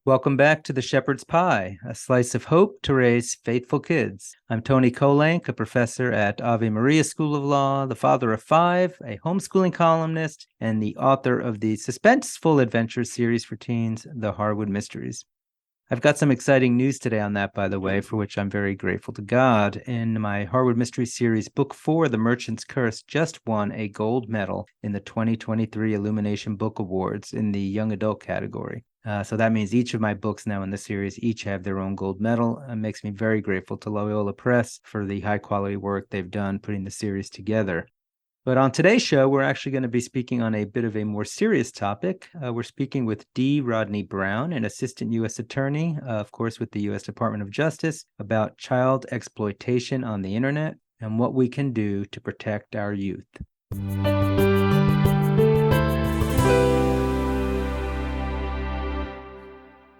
Welcome back to the Shepherd's Pie, a slice of hope to raise faithful kids. I'm Tony Kolank, a professor at Ave Maria School of Law, the father of five, a homeschooling columnist, and the author of the suspenseful adventure series for teens, The Harwood Mysteries. I've got some exciting news today on that, by the way, for which I'm very grateful to God. In my Harwood Mystery Series, Book 4, The Merchant's Curse, just won a gold medal in the 2023 Illumination Book Awards in the Young Adult category. So that means each of my books now in the series each have their own gold medal. It makes me very grateful to Loyola Press for the high quality work they've done putting the series together. But on today's show, we're actually going to be speaking on a bit of a more serious topic. We're speaking with D. Rodney Brown, an assistant U.S. attorney, of course, with the U.S. Department of Justice, about child exploitation on the internet and what we can do to protect our youth.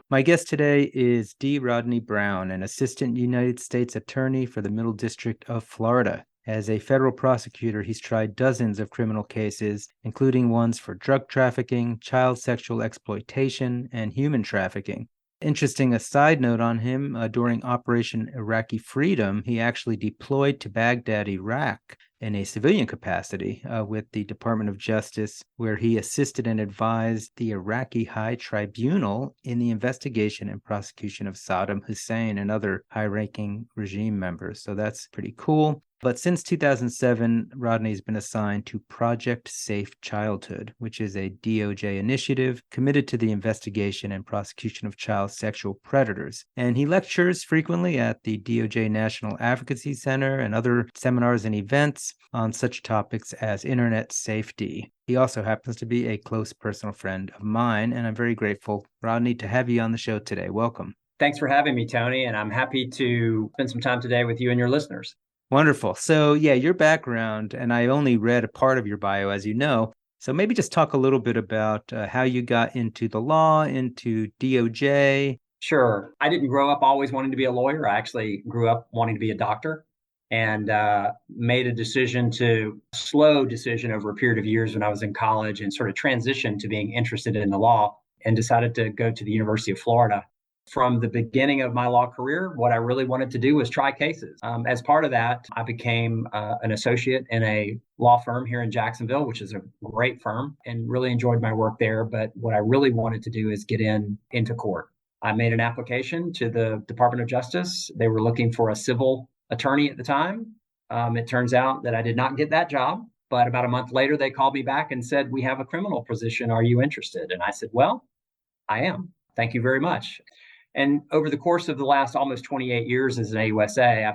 My guest today is D. Rodney Brown, an assistant United States attorney for the Middle District of Florida. As a federal prosecutor, he's tried dozens of criminal cases, including ones for drug trafficking, child sexual exploitation, and human trafficking. Interesting aside note on him, during Operation Iraqi Freedom, he actually deployed to Baghdad, Iraq, in a civilian capacity with the Department of Justice, where he assisted and advised the Iraqi High Tribunal in the investigation and prosecution of Saddam Hussein and other high-ranking regime members. So that's pretty cool. But since 2007, Rodney's been assigned to Project Safe Childhood, which is a DOJ initiative committed to the investigation and prosecution of child sexual predators. And he lectures frequently at the DOJ National Advocacy Center and other seminars and events on such topics as internet safety. He also happens to be a close personal friend of mine, and I'm very grateful, Rodney, to have you on the show today. Welcome. Thanks for having me, Tony, and I'm happy to spend some time today with you and your listeners. Wonderful. So, yeah, your background, and I only read a part of your bio, as you know. So maybe just talk a little bit about how you got into the law, into DOJ. Sure. I didn't grow up always wanting to be a lawyer. I actually grew up wanting to be a doctor and made a slow decision over a period of years when I was in college and sort of transitioned to being interested in the law and decided to go to the University of Florida. From the beginning of my law career, what I really wanted to do was try cases. As part of that, I became an associate in a law firm here in Jacksonville, which is a great firm, and really enjoyed my work there. But what I really wanted to do is get into court. I made an application to the Department of Justice. They were looking for a civil attorney at the time. It turns out that I did not get that job, but about a month later, they called me back and said, "We have a criminal position. Are you interested?" And I said, "Well, I am. Thank you very much." And over the course of the last almost 28 years as an AUSA,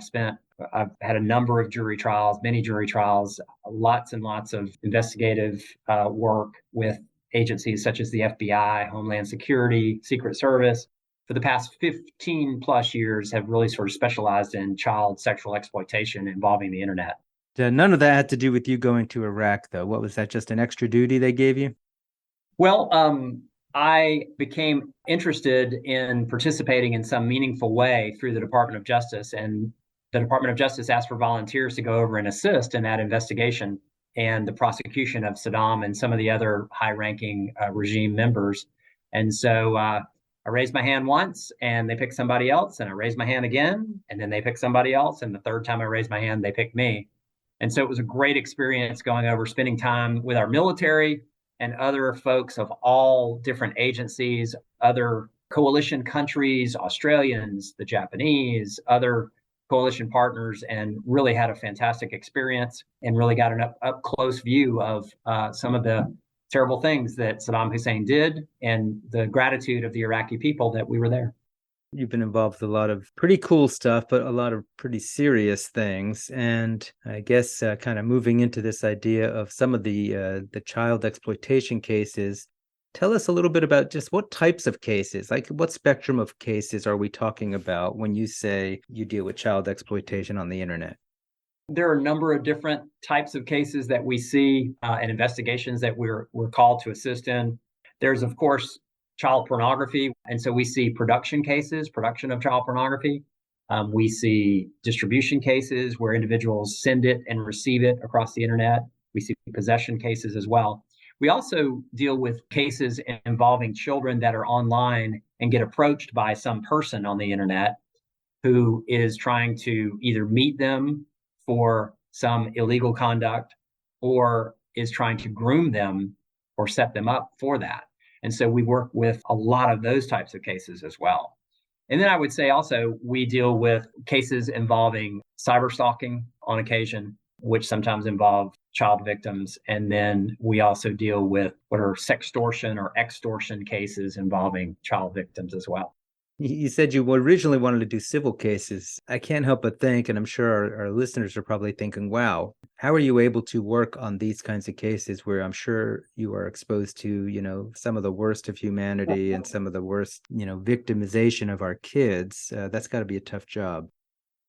I've had a number of jury trials, many jury trials, lots and lots of investigative work with agencies such as the FBI, Homeland Security, Secret Service. For the past 15 plus years, have really sort of specialized in child sexual exploitation involving the internet. None of that had to do with you going to Iraq, though. What was that, just an extra duty they gave you? Well, I became interested in participating in some meaningful way through the Department of Justice, and the Department of Justice asked for volunteers to go over and assist in that investigation and the prosecution of Saddam and some of the other high-ranking regime members. And so I raised my hand once, and they picked somebody else, and I raised my hand again, and then they picked somebody else, and the third time I raised my hand, they picked me. And so it was a great experience going over, spending time with our military and other folks of all different agencies, other coalition countries, Australians, the Japanese, other coalition partners, and really had a fantastic experience and really got an up close view of some of the terrible things that Saddam Hussein did and the gratitude of the Iraqi people that we were there. You've been involved with a lot of pretty cool stuff, but a lot of pretty serious things. And I guess kind of moving into this idea of some of the child exploitation cases, tell us a little bit about just what types of cases, like what spectrum of cases are we talking about when you say you deal with child exploitation on the internet? There are a number of different types of cases that we see and investigations that we're called to assist in. There's, of course, child pornography. And so we see production cases, production of child pornography. We see distribution cases where individuals send it and receive it across the internet. We see possession cases as well. We also deal with cases involving children that are online and get approached by some person on the internet who is trying to either meet them for some illegal conduct or is trying to groom them or set them up for that. And so we work with a lot of those types of cases as well. And then I would say also we deal with cases involving cyber stalking on occasion, which sometimes involve child victims. And then we also deal with what are sextortion or extortion cases involving child victims as well. You said you originally wanted to do civil cases. I can't help but think, and I'm sure our listeners are probably thinking, wow, how are you able to work on these kinds of cases where I'm sure you are exposed to, some of the worst of humanity and some of the worst, victimization of our kids? That's got to be a tough job.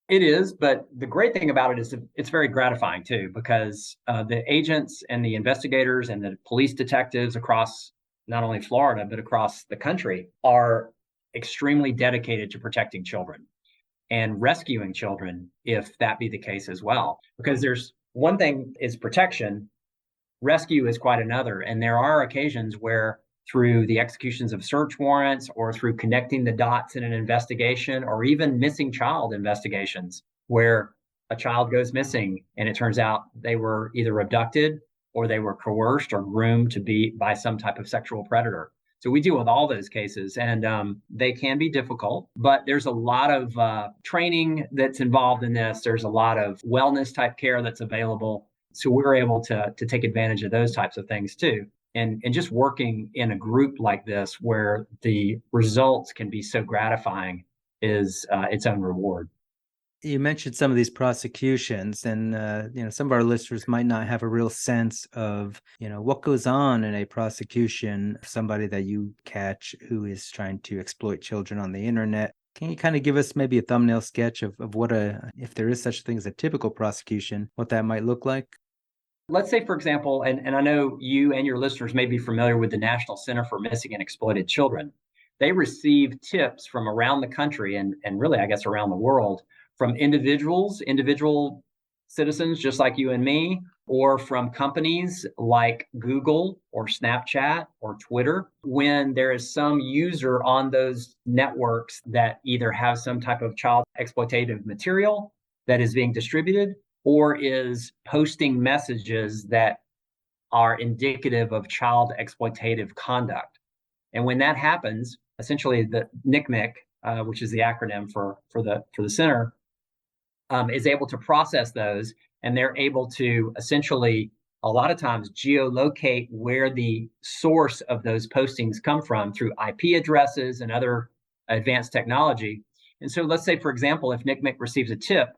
It is, but the great thing about it is it's very gratifying too, because the agents and the investigators and the police detectives across not only Florida, but across the country are extremely dedicated to protecting children and rescuing children if that be the case as well. Because there's one thing is protection, rescue is quite another. And there are occasions where through the executions of search warrants or through connecting the dots in an investigation or even missing child investigations where a child goes missing and it turns out they were either abducted or they were coerced or groomed to be by some type of sexual predator. So we deal with all those cases, and they can be difficult, but there's a lot of training that's involved in this. There's a lot of wellness type care that's available. So we're able to take advantage of those types of things too. And just working in a group like this where the results can be so gratifying is its own reward. You mentioned some of these prosecutions, and some of our listeners might not have a real sense of what goes on in a prosecution of somebody that you catch who is trying to exploit children on the internet. Can you kind of give us maybe a thumbnail sketch of what if there is such a thing as a typical prosecution, what that might look like? Let's say, for example, and I know you and your listeners may be familiar with the National Center for Missing and Exploited Children. They receive tips from around the country and really, I guess, around the world from individual citizens just like you and me, or from companies like Google or Snapchat or Twitter, when there is some user on those networks that either have some type of child exploitative material that is being distributed or is posting messages that are indicative of child exploitative conduct. And when that happens, essentially the NCMEC, which is the acronym for the center, is able to process those, and they're able to essentially a lot of times geolocate where the source of those postings come from through IP addresses and other advanced technology. And so let's say, for example, if NCMEC receives a tip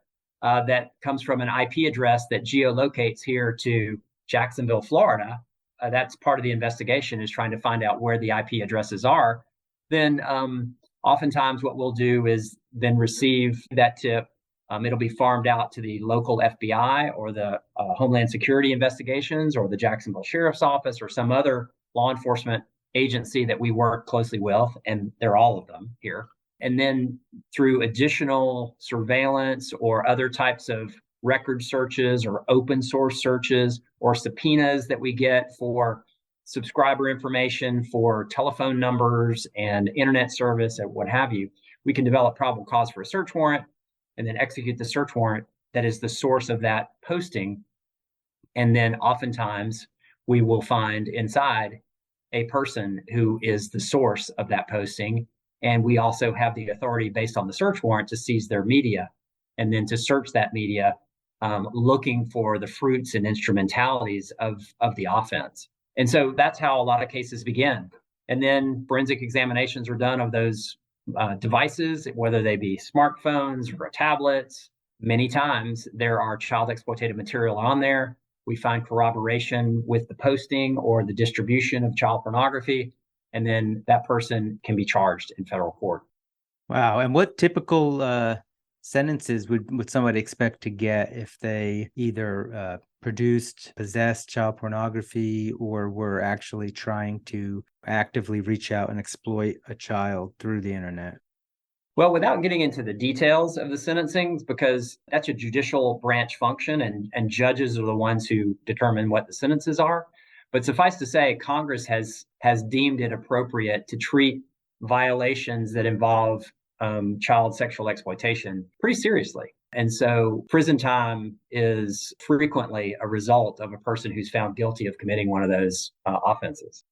that comes from an IP address that geolocates here to Jacksonville, Florida, that's part of the investigation is trying to find out where the IP addresses are, then oftentimes what we'll do is then receive that tip. It'll be farmed out to the local FBI or the Homeland Security Investigations or the Jacksonville Sheriff's Office or some other law enforcement agency that we work closely with, and they're all of them here. And then through additional surveillance or other types of record searches or open source searches or subpoenas that we get for subscriber information, for telephone numbers and internet service and what have you, we can develop probable cause for a search warrant and then execute the search warrant that is the source of that posting. And then oftentimes we will find inside a person who is the source of that posting. And we also have the authority based on the search warrant to seize their media and then to search that media, looking for the fruits and instrumentalities of the offense. And so that's how a lot of cases begin. And then forensic examinations are done of those devices, whether they be smartphones or tablets. Many times there are child exploitative material on there. We find corroboration with the posting or the distribution of child pornography, and then that person can be charged in federal court. Wow. And what typical sentences would somebody expect to get if they either possessed child pornography or were actually trying to actively reach out and exploit a child through the internet? Well, without getting into the details of the sentencing, because that's a judicial branch function and judges are the ones who determine what the sentences are. But suffice to say, Congress has deemed it appropriate to treat violations that involve child sexual exploitation pretty seriously. And so prison time is frequently a result of a person who's found guilty of committing one of those offenses.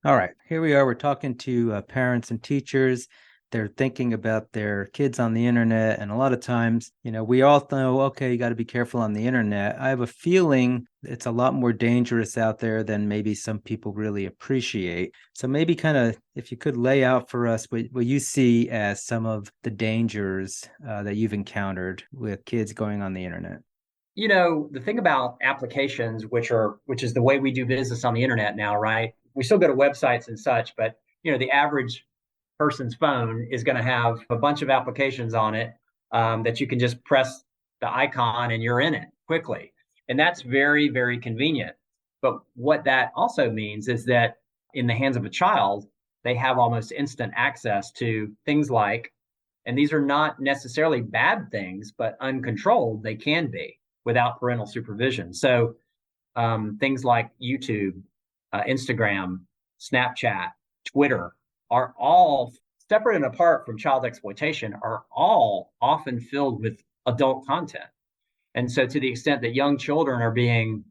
All right, here we are. We're talking to parents and teachers. They're thinking about their kids on the internet. And a lot of times, we all know, okay, you got to be careful on the internet. I have a feeling it's a lot more dangerous out there than maybe some people really appreciate. So maybe kind of, if you could lay out for us what you see as some of the dangers that you've encountered with kids going on the internet. The thing about applications, which is the way we do business on the internet now, right? We still go to websites and such, but the average person's phone is going to have a bunch of applications on it that you can just press the icon and you're in it quickly. And that's very, very convenient. But what that also means is that in the hands of a child, they have almost instant access to things like, and these are not necessarily bad things, but uncontrolled, they can be without parental supervision. So things like YouTube, Instagram, Snapchat, Twitter are all separate and apart from child exploitation, are all often filled with adult content. And so to the extent that young children are being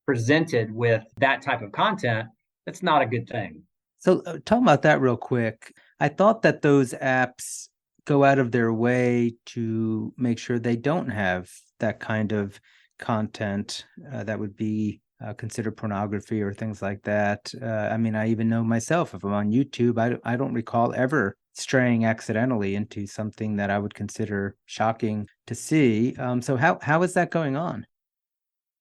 presented with that type of content, that's not a good thing. So talk about that real quick. I thought that those apps go out of their way to make sure they don't have that kind of content that would be considered pornography or things like that. I mean, I even know myself, if I'm on YouTube, I don't recall ever straying accidentally into something that I would consider shocking to see. So how is that going on?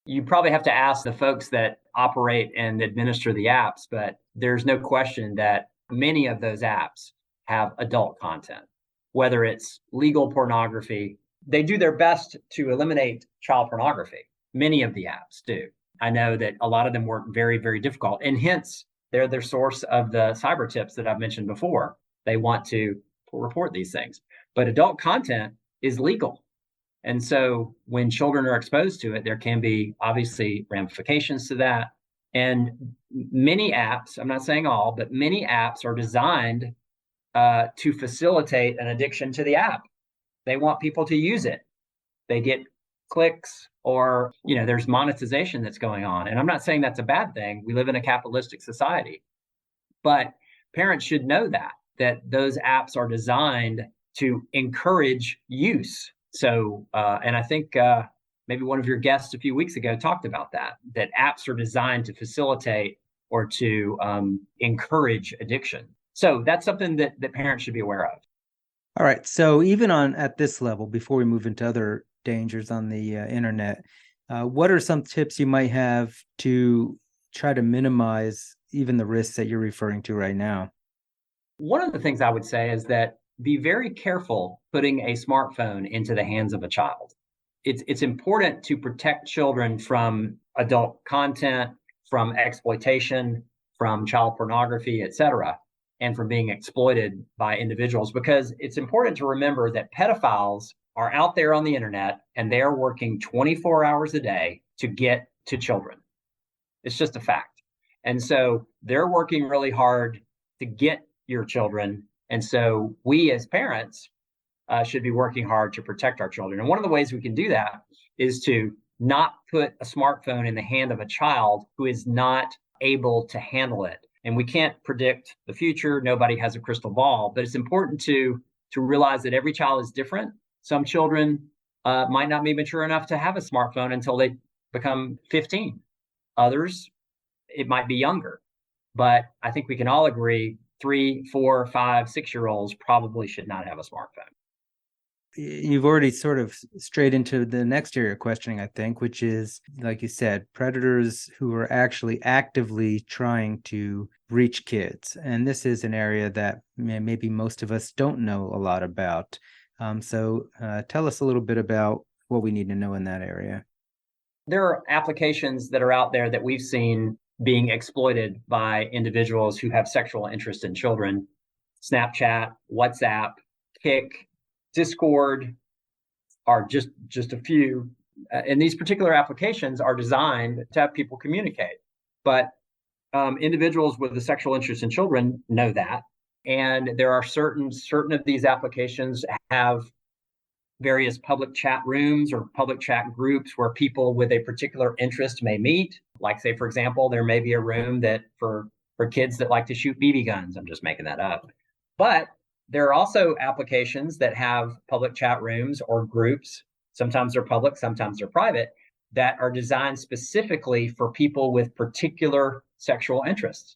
You probably have to ask the folks that operate and administer the apps, but there's no question that many of those apps have adult content, whether it's legal pornography. They do their best to eliminate child pornography. Many of the apps do. I know that a lot of them work very, very difficult, and hence they're the source of the cyber tips that I've mentioned before. They want to report these things, but adult content is legal. And so when children are exposed to it, there can be obviously ramifications to that. And many apps, I'm not saying all, but many apps are designed to facilitate an addiction to the app. They want people to use it. They get clicks, or there's monetization that's going on. And I'm not saying that's a bad thing. We live in a capitalistic society. But parents should know that those apps are designed to encourage use. So, and I think maybe one of your guests a few weeks ago talked about that apps are designed to facilitate or to encourage addiction. So that's something that parents should be aware of. All right. So even at this level, before we move into other dangers on the internet, what are some tips you might have to try to minimize even the risks that you're referring to right now? One of the things I would say is that be very careful putting a smartphone into the hands of a child. It's important to protect children from adult content, from exploitation, from child pornography, et cetera, and from being exploited by individuals, because it's important to remember that pedophiles are out there on the internet and they are working 24 hours a day to get to children. It's just a fact. And so they're working really hard to get your children. And so we as parents should be working hard to protect our children. And one of the ways we can do that is to not put a smartphone in the hand of a child who is not able to handle it. And we can't predict the future. Nobody has a crystal ball, but it's important to realize that every child is different. Some children might not be mature enough to have a smartphone until they become 15. Others, it might be younger. But I think we can all agree 3, 4, 5, 6-year-olds probably should not have a smartphone. You've already sort of strayed into the next area of questioning, I think, which is, like you said, predators who are actually actively trying to reach kids. And this is an area that maybe most of us don't know a lot about. So tell us a little bit about what we need to know in that area. There are applications that are out there that we've seen being exploited by individuals who have sexual interest in children. Snapchat, WhatsApp, Kik, Discord are just a few. And these particular applications are designed to have people communicate. But individuals with a sexual interest in children know that. And there are certain of these applications have various public chat rooms or public chat groups where people with a particular interest may meet. Like, say, for example, there may be a room that for kids that like to shoot BB guns. I'm just making that up. But there are also applications that have public chat rooms or groups. Sometimes they're public, sometimes they're private, that are designed specifically for people with particular sexual interests.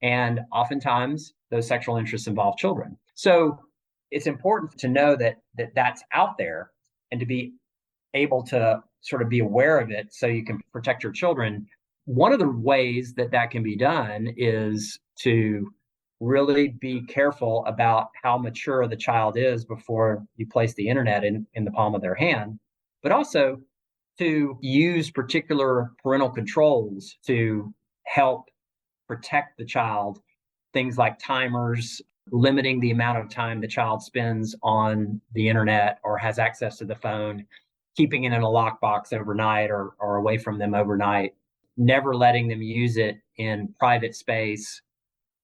And oftentimes those sexual interests involve children. So it's important to know that that's out there and to be able to sort of be aware of it so you can protect your children. One of the ways that that can be done is to really be careful about how mature the child is before you place the internet in the palm of their hand, but also to use particular parental controls to help protect the child. Things like timers, limiting the amount of time the child spends on the internet or has access to the phone, keeping it in a lockbox overnight or away from them overnight, never letting them use it in private space,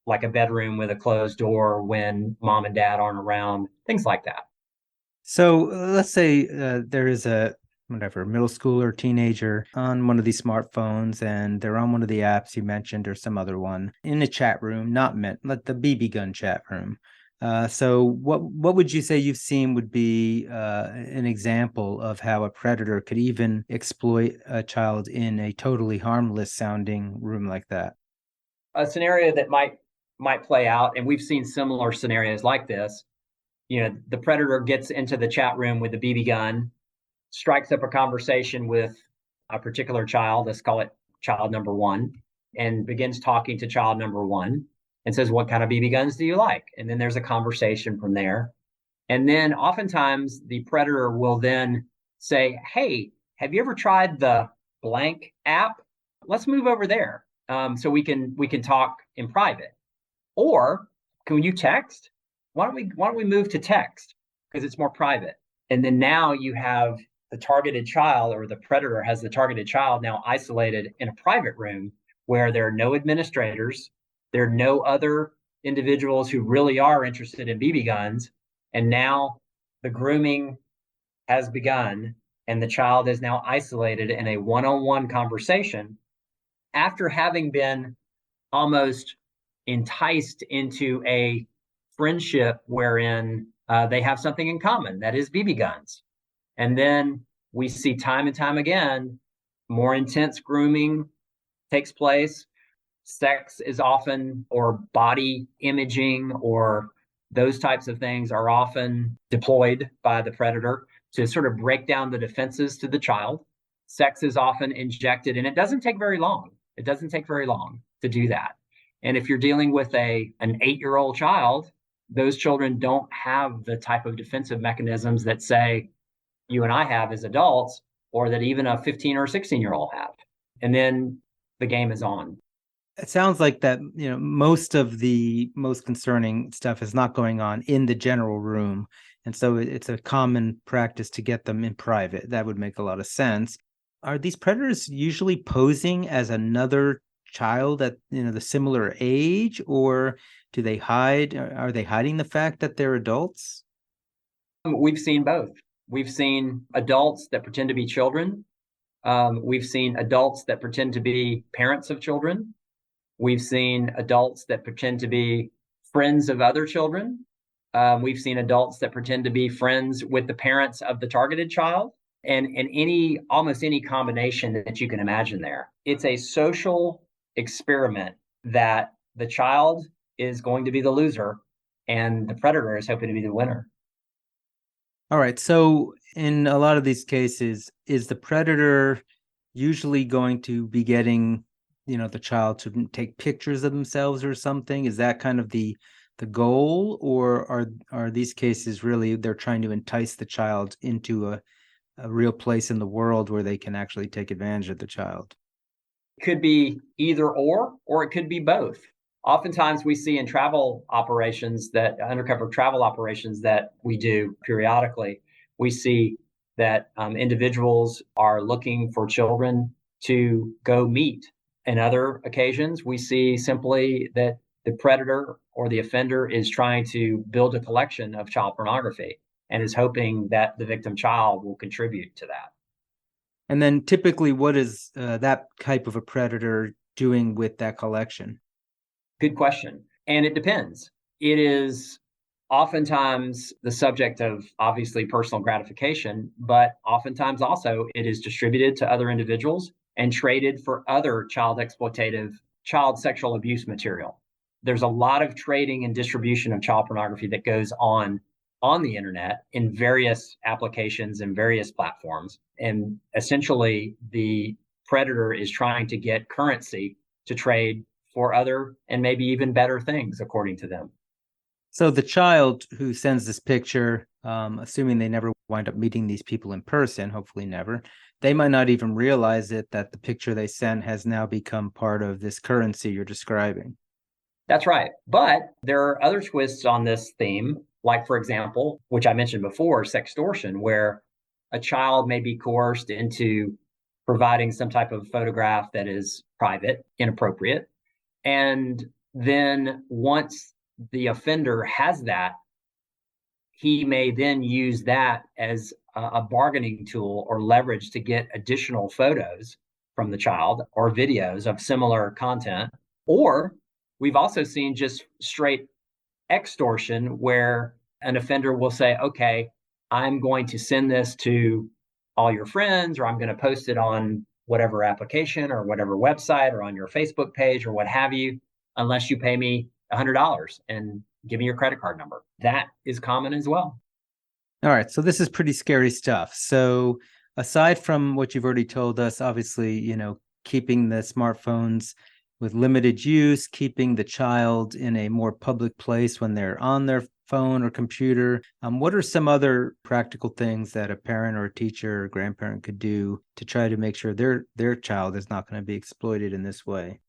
like a bedroom with a closed door when mom and dad aren't around, things like that. So let's say there is a whatever middle schooler or teenager on one of these smartphones, and they're on one of the apps you mentioned or some other one in a chat room, not meant like the BB gun chat room. So what would you say you've seen would be an example of how a predator could even exploit a child in a totally harmless sounding room like that? A scenario that might play out, and we've seen similar scenarios like this. The predator gets into the chat room with the BB gun, strikes up a conversation with a particular child, let's call it child number one, and begins talking to child number one and says, "What kind of BB guns do you like?" And then there's a conversation from there. And then oftentimes the predator will then say, "Hey, have you ever tried the blank app? Let's move over there so we can talk in private. Or can you text? Why don't we move to text because it's more private?" And then now you have the targeted child, or the predator has the targeted child now isolated in a private room where there are no administrators, there are no other individuals who really are interested in BB guns, and now the grooming has begun, and the child is now isolated in a one-on-one conversation after having been almost enticed into a friendship wherein they have something in common, that is BB guns. And then we see time and time again, more intense grooming takes place. Sex is often, or body imaging, or those types of things are often deployed by the predator to sort of break down the defenses to the child. Sex is often injected, and it doesn't take very long. It doesn't take very long to do that. And if you're dealing with an 8-year-old child, those children don't have the type of defensive mechanisms that, say, you and I have as adults, or that even a 15 or 16-year-old have. And then the game is on. It sounds like that, most of the most concerning stuff is not going on in the general room. And so it's a common practice to get them in private. That would make a lot of sense. Are these predators usually posing as another child at the similar age, or do they hide? Are they hiding the fact that they're adults? We've seen both. We've seen adults that pretend to be children. We've seen adults that pretend to be parents of children. We've seen adults that pretend to be friends of other children. We've seen adults that pretend to be friends with the parents of the targeted child, and almost any combination that you can imagine there. It's a social experiment that the child is going to be the loser and the predator is hoping to be the winner. All right. So in a lot of these cases, is the predator usually going to be getting, the child to take pictures of themselves or something? Is that kind of the goal, or are these cases really they're trying to entice the child into a real place in the world where they can actually take advantage of the child? It could be either or it could be both. Oftentimes we see in travel operations, that undercover travel operations that we do periodically, we see that individuals are looking for children to go meet In other occasions, we see simply that the predator or the offender is trying to build a collection of child pornography and is hoping that the victim child will contribute to that. And then typically, what is that type of a predator doing with that collection? Good question. And it depends. It is oftentimes the subject of obviously personal gratification, but oftentimes also it is distributed to other individuals and traded for other child exploitative, child sexual abuse material. There's a lot of trading and distribution of child pornography that goes on the internet in various applications and various platforms. And essentially, the predator is trying to get currency to trade for other and maybe even better things, according to them. So the child who sends this picture, assuming they never wind up meeting these people in person, hopefully never, they might not even realize it that the picture they sent has now become part of this currency you're describing. That's right. But there are other twists on this theme, like, for example, which I mentioned before, sextortion, where a child may be coerced into providing some type of photograph that is private, inappropriate. And then once the offender has that, he may then use that as a bargaining tool or leverage to get additional photos from the child or videos of similar content. Or we've also seen just straight extortion where an offender will say, okay, I'm going to send this to all your friends, or I'm going to post it on whatever application or whatever website or on your Facebook page or what have you, unless you pay me $100 and give me your credit card number. That is common as well. All right, so this is pretty scary stuff. So aside from what you've already told us, obviously, keeping the smartphones with limited use, keeping the child in a more public place when they're on their phone or computer. What are some other practical things that a parent or a teacher or grandparent could do to try to make sure their child is not going to be exploited in this way?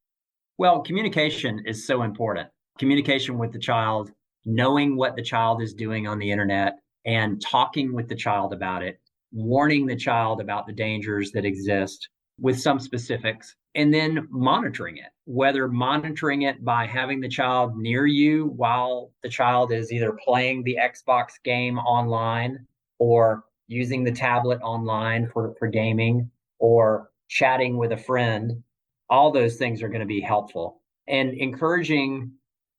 Well, communication is so important. Communication with the child, knowing what the child is doing on the internet, and talking with the child about it, warning the child about the dangers that exist with some specifics, and then monitoring it, whether monitoring it by having the child near you while the child is either playing the Xbox game online or using the tablet online for gaming or chatting with a friend. All those things are going to be helpful. And encouraging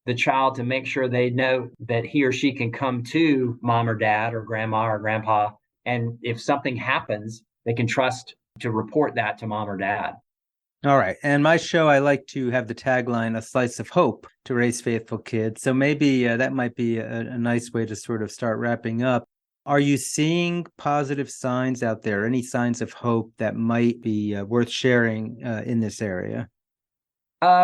the child to make sure they know that he or she can come to mom or dad or grandma or grandpa. And if something happens, they can trust to report that to mom or dad. All right. And my show, I like to have the tagline, a slice of hope to raise faithful kids. So maybe that might be a nice way to sort of start wrapping up. Are you seeing positive signs out there? Any signs of hope that might be worth sharing in this area?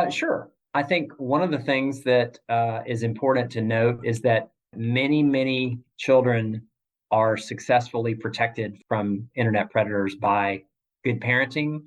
Sure. I think one of the things that is important to note is that many, many children are successfully protected from internet predators by good parenting,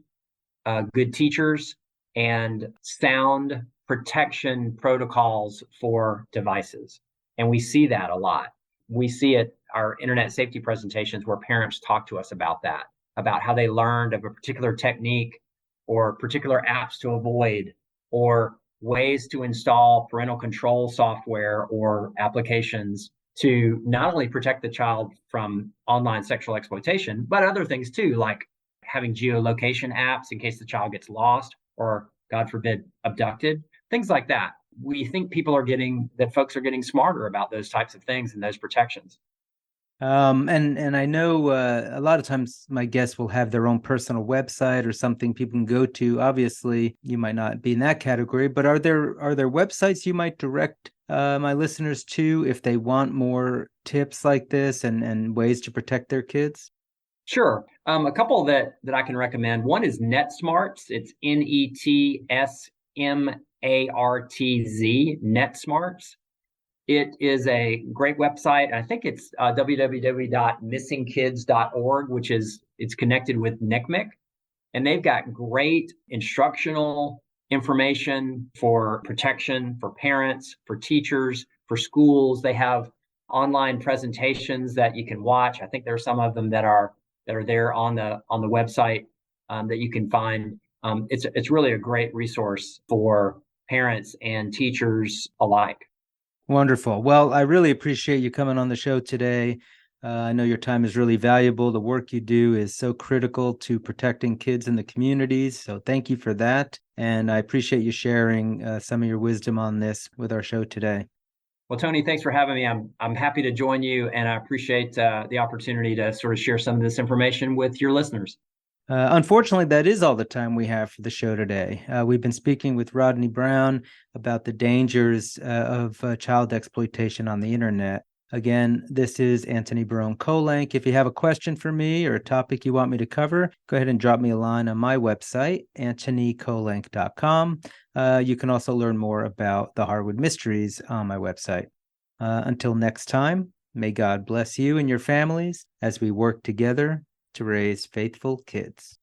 good teachers, and sound protection protocols for devices. And we see that a lot. We see it our internet safety presentations where parents talk to us about that, about how they learned of a particular technique or particular apps to avoid or ways to install parental control software or applications to not only protect the child from online sexual exploitation, but other things too, like having geolocation apps in case the child gets lost or, God forbid, abducted, things like that. We think folks are getting smarter about those types of things and those protections. And I know a lot of times my guests will have their own personal website or something people can go to. Obviously, you might not be in that category, but are there websites you might direct my listeners to if they want more tips like this and ways to protect their kids? Sure. A couple that I can recommend. One is NetSmarts. It's NetSmartz, NetSmarts. It is a great website. I think it's www.missingkids.org, it's connected with NCMEC, and they've got great instructional information for protection for parents, for teachers, for schools. They have online presentations that you can watch. I think there are some of them that are there on the website that you can find. It's really a great resource for parents and teachers alike. Wonderful. Well, I really appreciate you coming on the show today. I know your time is really valuable. The work you do is so critical to protecting kids in the communities. So thank you for that. And I appreciate you sharing some of your wisdom on this with our show today. Well, Tony, thanks for having me. I'm happy to join you, and I appreciate the opportunity to sort of share some of this information with your listeners. Unfortunately, that is all the time we have for the show today. We've been speaking with Rodney Brown about the dangers of child exploitation on the internet. Again, this is Anthony Barone Kolenk. If you have a question for me or a topic you want me to cover, go ahead and drop me a line on my website, anthonykolenk.com. You can also learn more about the Harwood Mysteries on my website. Until next time, may God bless you and your families as we work together to raise faithful kids.